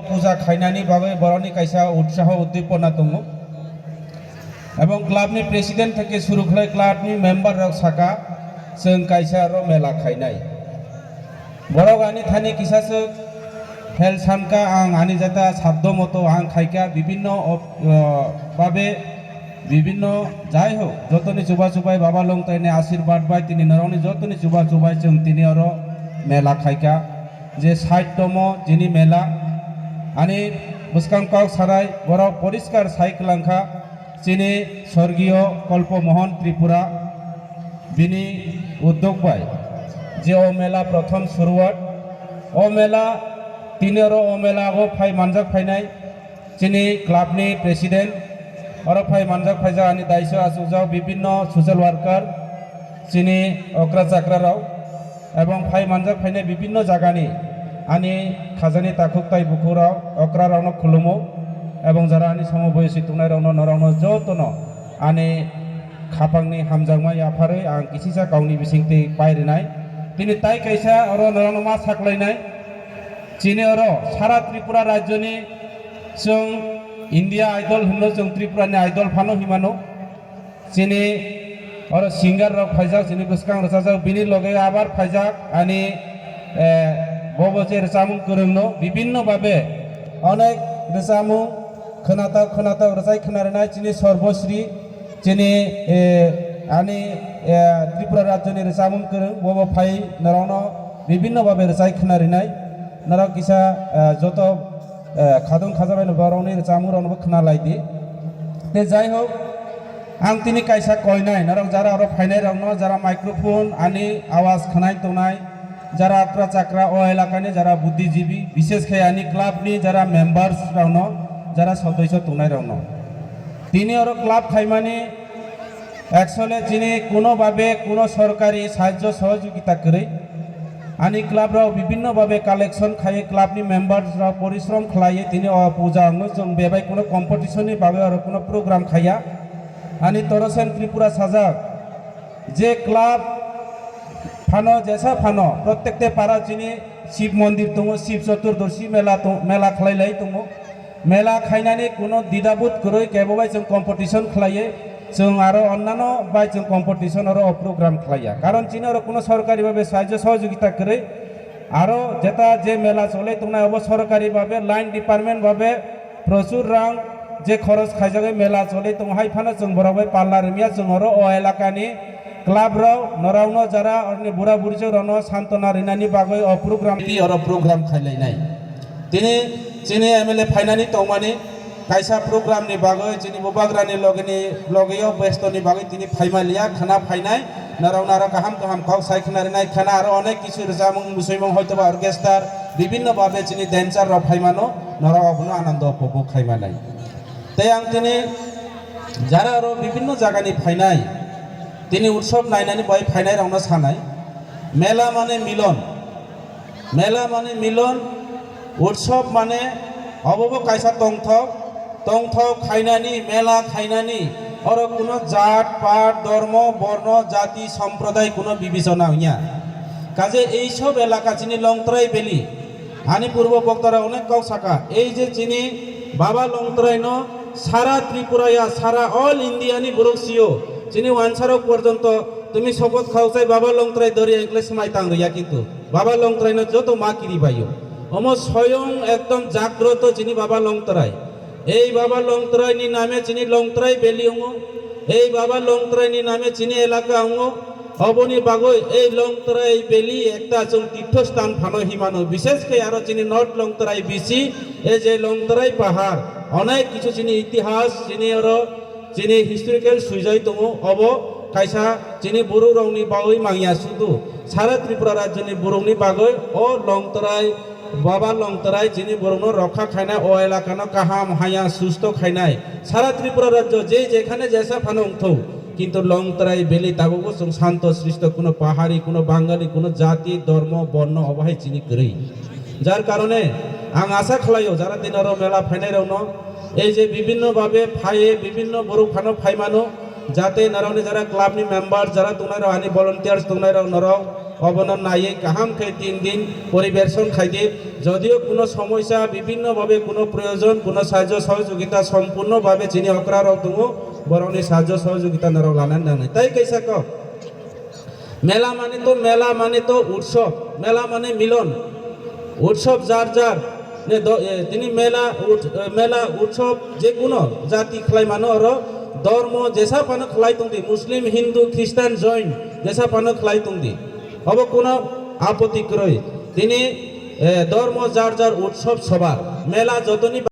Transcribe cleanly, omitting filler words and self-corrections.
पूजा खायनानि बागै बर'नि कायसा उत्साह उद्दीपना दङ এবং ক্লাবनि प्रेसिडेंट থেকে শুরু করে ক্লাবनि मेम्बर रक साका जों कायसा र मेला खायनाय बर' गानि थानि किसासो हेल सानका आं आनि जाता साध्य मतो आं खायका विभिन्न भावे विभिन्न যাই হোক যতনি চুবা চুবাই বাবা লং তাইনে আশীর্বাদ বাই তিনি নরনি যতনি চুবা চুবাই जों তিনি আর মেলা খাইকা যে 60তম যিনি মেলা আনি বুসকাংকাও সারাই বড় পরিষ্কার সাইকলাংখা যিনি স্বর্গীয় কল্পমোহন ত্রিপুরা বিনি উদ্যোগ বাই যে ও মেলা প্রথম শুরুয়াত ও মেলা তিনি আর ও মেলা আগো ফাই মানজাক ফাইনাই যিনি ক্লাবনি প্রেসিডেন্ট और फाइ मानजाक फाइजा आनी दायित्व आसुजाव विभिन्न सोशल वर्कर चिनी अक्रा चाक्राराव एवं फाइ मानजाक फाइनाय विभिन्न जागानि आनी खाजानि ताकुकताय बुकुराव अक्रारावनो खुलुमो एवं जारा आनी समबयसि तुंनायरावनो नरावनो जतनो आनी खापांनि हामजांमाय आफारै आं किसिसा गावनि बिसिंति पायरिनाय तिनि ताय कायसा और नरावनो मा साख्लायनाय चिनि और सारा त्रिपुरा राज्यनि जों इंडिया आइडल होनो जों त्रिपुरानि आइडल फानो हिमानो चिनि और सिंगार रक फाइजाक चिनि बुसकां रसाजाक बिनि लगे आबार फाइजाक आनी बबचे रसामुं करंनो विभिन्न भावे अनेक रसामुं खोनाता रसाय खोनारनाय चिनि सर्वश्री चिनि आनी त्रिपुरा राज्यनि रसामुं करं बब फाइ नरावनो विभिन्न भावे रसाय खोनारनाय नराव किसा जत खादों खाजाबाय बर'नि जामुरावनो खोनालायदि ते जाय होक आं तिनि कायसा कयनाय नरक जारा आरो फाइनाय रावनो जारा माइक्रोफोन आनी आवाज खोनाय तोनाय जारा अक्रा चाक्रा ओ एलाकानि जारा बुद्धिजीवी विशेष खाय आनी क्लाबनि जारा मेम्बार्स रावनो जारा सदस्य तोनाय रावनो तिनि आरो क्लाब खायमानि एक्चुअली तिनि कोनो भावे कोनो सरकारी साहाय्य सहयोगिता करै आनी क्लाब राव विभिन्न भावे कालेक्शन खाए क्लाबनि मेम्बार्स राव परिश्रम खालायो तिनि पूजा जों बेबाय कोनो कम्पिटिशननि बागै आरो कोनो प्रोग्राम खाया आनी तरसेन त्रिपुरा साजाक जे क्लाब फानो जैसा फानो प्रत्येकते पारा चिनि शिव मंदिर दङ शिव चतुर्दशी मेला खालायलाय दङ मेला खायनानै कोनो दिदाबुत करै केबोबाय जों कम्पिटिशन खालायो जों आरो अन्नानो बाय जों कम्पिटिशन और प्रोग्राम खालाया कारण चिनि और कोनो सरकारी भावे साहाय्य सहयोगिता करे आरो जेता जे मेला चले तंनाय अब सरकारी भावे लाइन डिपार्टमेंट भावे प्रचुर रां जे खरच खायजागे मेला चले तंहाय फाना जों बराबाय पाल्ला रमिया जों और ओ एलाकानि क्लाब राव नरावनो जारा और बुरा बुरिजो रनो सान्तना रिनानि बागै ओ प्रोग्राम खालायनाय दिनै चिनि एमएलए फाइनानि तंमानि कायसा प्रोग्राम नि बागै चिनि बबाग्रानि लगेयाव बेस्तनि बागै तिनि फाइमालिया खाना फाइनाय नरावनारा गाहाम खाव सायखनारिनाय खाना आरो अनेक किछु जामुं मुसैमुं हयतोबा अर्केस्ट्रार विभिन्न भावे चिनि डेन्सार र फाइमानो नरावनो आनन्द उपभोग खायमानाय ते आं तिनि जारा आरो विभिन्न जागानि फाइनाय तिनि उत्सव नायनानै बाय फाइनाय रावनो सानाय मेला माने मिलन उत्सव माने अबबो कायसा तंथक खायनानि मेला खायनानि और कोनो जात पात धर्म बर्ण जाति सम्प्रदाय कोनो विवेचना हइया काजे এই সব এলাকা চিনি লংতরাই বেলি आनी पूर्व बक्तारा अनेक गाव साका এই যে চিনি बाबा लंगतरायन सारा त्रिपुराया सारा ऑल इंडियानि बरकसियो चिनि वानसारक पर्यंत তুমি শপথ খাওয়াই बाबा लंगतराय दरि इंग्लिश माइतां गया किन्तु बाबा लंगतरायन যত মা কিরি বাইयो अम स्वयं एकदम जाग्रत चिनि बाबा लंगतराय এই बाबा लंगतरायनि नामे चिनि लंगतराय बेली हंगो এই बाबा लंगतरायनि नामे चिनि एलाका हंगो अबनि बागै এই लंगतराय बेली एकटा जों तीर्थस्थान फानो हिमानो विशेष के आरो चिनि नर्थ लंगतराय बिसि এই যে लंगतराय पाहाड़ अनेक किछु चिनि इतिहास चिनि आरो चिनि हिस्टोरिकल सुजाय दङ अब कायसा चिनि बर' रावनि बागै मांगिया सुदु सारा त्रिपुरा राज्यनि बर'नि बागै अ लंगतराय बाबा लंगतराय चिनि बर'नो रखा खायनाय ओ एलाकानो गाहाम हाया सुस्थ खायनाय सारा त्रिपुरा राज्य जे जेखाने जैसा फानो उठौ किन्तु लंगतराय बेली ताबो जों शांत सृष्ट कोनो पाहाड़ी कोनो बांगाली कोनो जाति धर्म बर्ण अबहाय चिनि गरै जार कारणे आं आशा खालायो जारा दिनारो मेला फायनाय रावनो এই যে বিভিন্ন ভাবে ফায়ে বিভিন্ন बर' फानो फायमानो जाते नरावनि जारा क्लाबनि मेम्बार जारा तंनाय राव आनी भलन्टियार्स तंनाय राव नराव অবনন নাইয়ে কাহাম খাই 3 দিন পরিবেশন খাইদে যদিও কোনো সমস্যা বিভিন্নভাবে কোনো প্রয়োজন কোনো সাহায্য সহযোগিতা সম্পূর্ণভাবে চিনি অকরার দङ বরং সাহায্য সহযোগিতা নারক লানান দাং তাই কাইসা ক মেলা মানে তো উৎসব মেলা মানে মিলন উৎসব যার যার তিনি মেলা উৎসব যে কোনো জাতি খাই মানো আর ধর্ম যেসা পানো খাই তুংদি মুসলিম হিন্দু খ্রিস্টান জৈন যেসা পানো খাই তুংদি হব কোনো আপত্তি ক্রয় তিনি ধর্ম যার যার উৎসব সবার মেলা যতনি